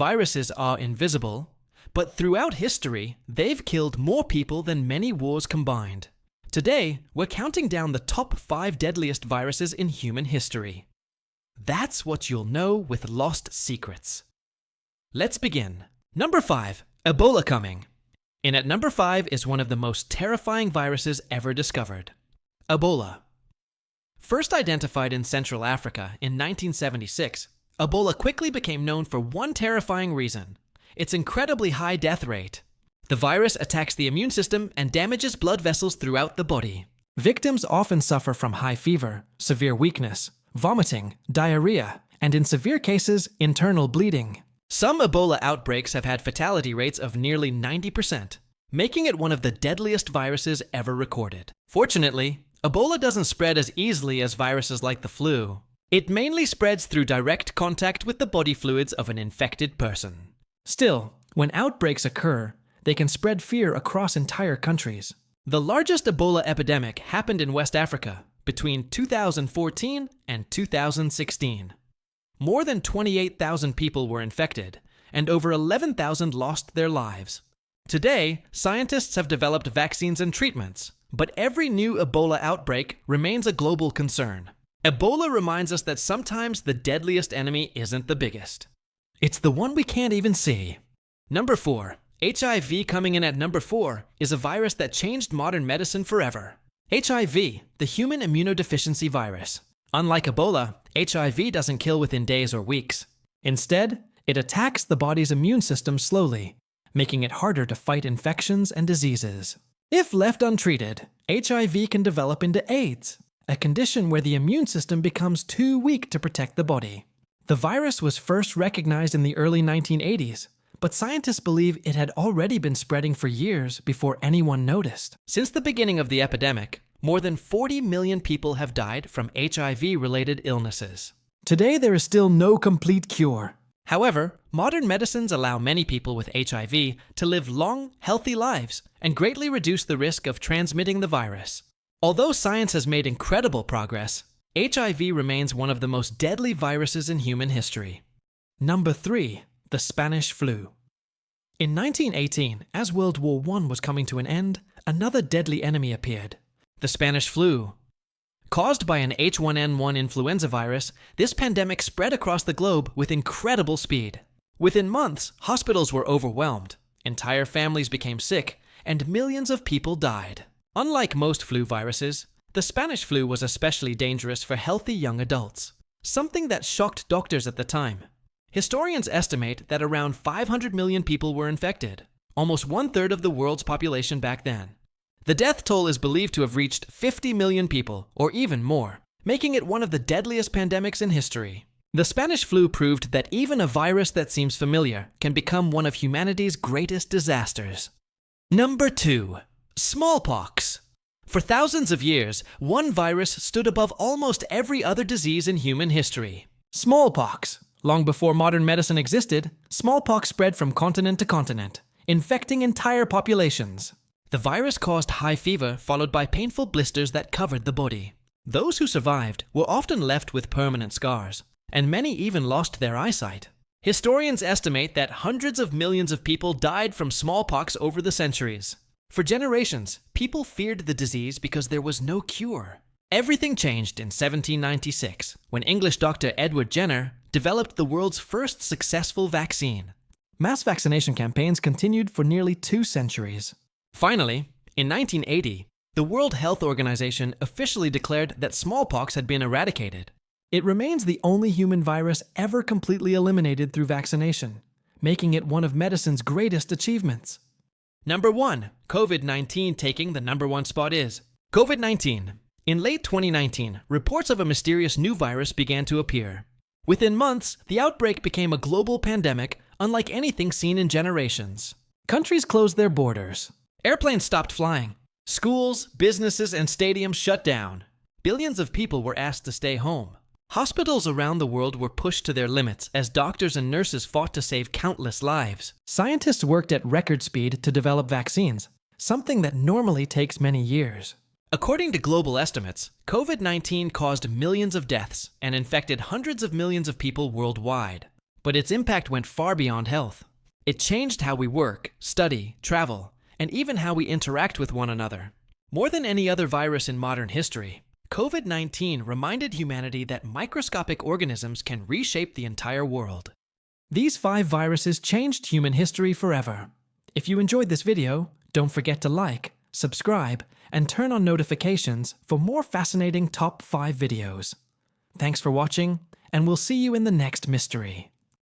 Viruses are invisible, but throughout history, they've killed more people than many wars combined. Today, we're counting down the top 5 deadliest viruses in human history. That's what you'll know with Lost Secrets. Let's begin. Number 5. Ebola coming. In at number 5 is one of the most terrifying viruses ever discovered. Ebola. First identified in Central Africa in 1976, Ebola quickly became known for one terrifying reason: its incredibly high death rate. The virus attacks the immune system and damages blood vessels throughout the body. Victims often suffer from high fever, severe weakness, vomiting, diarrhea, and in severe cases, internal bleeding. Some Ebola outbreaks have had fatality rates of nearly 90%, making it one of the deadliest viruses ever recorded. Fortunately, Ebola doesn't spread as easily as viruses like the flu. It mainly spreads through direct contact with the body fluids of an infected person. Still, when outbreaks occur, they can spread fear across entire countries. The largest Ebola epidemic happened in West Africa between 2014 and 2016. More than 28,000 people were infected, and over 11,000 lost their lives. Today, scientists have developed vaccines and treatments, but every new Ebola outbreak remains a global concern. Ebola reminds us that sometimes the deadliest enemy isn't the biggest. It's the one we can't even see. Number 4. HIV coming in at number 4 is a virus that changed modern medicine forever. HIV, the human immunodeficiency virus. Unlike Ebola, HIV doesn't kill within days or weeks. Instead, it attacks the body's immune system slowly, making it harder to fight infections and diseases. If left untreated, HIV can develop into AIDS, a condition where the immune system becomes too weak to protect the body. The virus was first recognized in the early 1980s, but scientists believe it had already been spreading for years before anyone noticed. Since the beginning of the epidemic, more than 40 million people have died from HIV-related illnesses. Today, there is still no complete cure. However, modern medicines allow many people with HIV to live long, healthy lives and greatly reduce the risk of transmitting the virus. Although science has made incredible progress, HIV remains one of the most deadly viruses in human history. Number 3. The Spanish flu. In 1918, as World War I was coming to an end, another deadly enemy appeared: the Spanish flu. Caused by an H1N1 influenza virus, this pandemic spread across the globe with incredible speed. Within months, hospitals were overwhelmed, entire families became sick, and millions of people died. Unlike most flu viruses, the Spanish flu was especially dangerous for healthy young adults, something that shocked doctors at the time. Historians estimate that around 500 million people were infected, almost 1/3 of the world's population back then. The death toll is believed to have reached 50 million people, or even more, making it one of the deadliest pandemics in history. The Spanish flu proved that even a virus that seems familiar can become one of humanity's greatest disasters. Number 2. Smallpox. For thousands of years, one virus stood above almost every other disease in human history: smallpox. Long before modern medicine existed, smallpox spread from continent to continent, infecting entire populations. The virus caused high fever followed by painful blisters that covered the body. Those who survived were often left with permanent scars, and many even lost their eyesight. Historians estimate that hundreds of millions of people died from smallpox over the centuries. For generations, people feared the disease because there was no cure. Everything changed in 1796, when English doctor Edward Jenner developed the world's first successful vaccine. Mass vaccination campaigns continued for nearly 2 centuries. Finally, in 1980, the World Health Organization officially declared that smallpox had been eradicated. It remains the only human virus ever completely eliminated through vaccination, making it one of medicine's greatest achievements. Number 1. COVID-19 taking the number 1 spot is COVID-19. In late 2019, reports of a mysterious new virus began to appear. Within months, the outbreak became a global pandemic unlike anything seen in generations. Countries closed their borders. Airplanes stopped flying. Schools, businesses, and stadiums shut down. Billions of people were asked to stay home. Hospitals around the world were pushed to their limits as doctors and nurses fought to save countless lives. Scientists worked at record speed to develop vaccines, something that normally takes many years. According to global estimates, COVID-19 caused millions of deaths and infected hundreds of millions of people worldwide. But its impact went far beyond health. It changed how we work, study, travel, and even how we interact with one another. More than any other virus in modern history, COVID-19 reminded humanity that microscopic organisms can reshape the entire world. These 5 viruses changed human history forever. If you enjoyed this video, don't forget to like, subscribe, and turn on notifications for more fascinating top 5 videos. Thanks for watching, and we'll see you in the next mystery.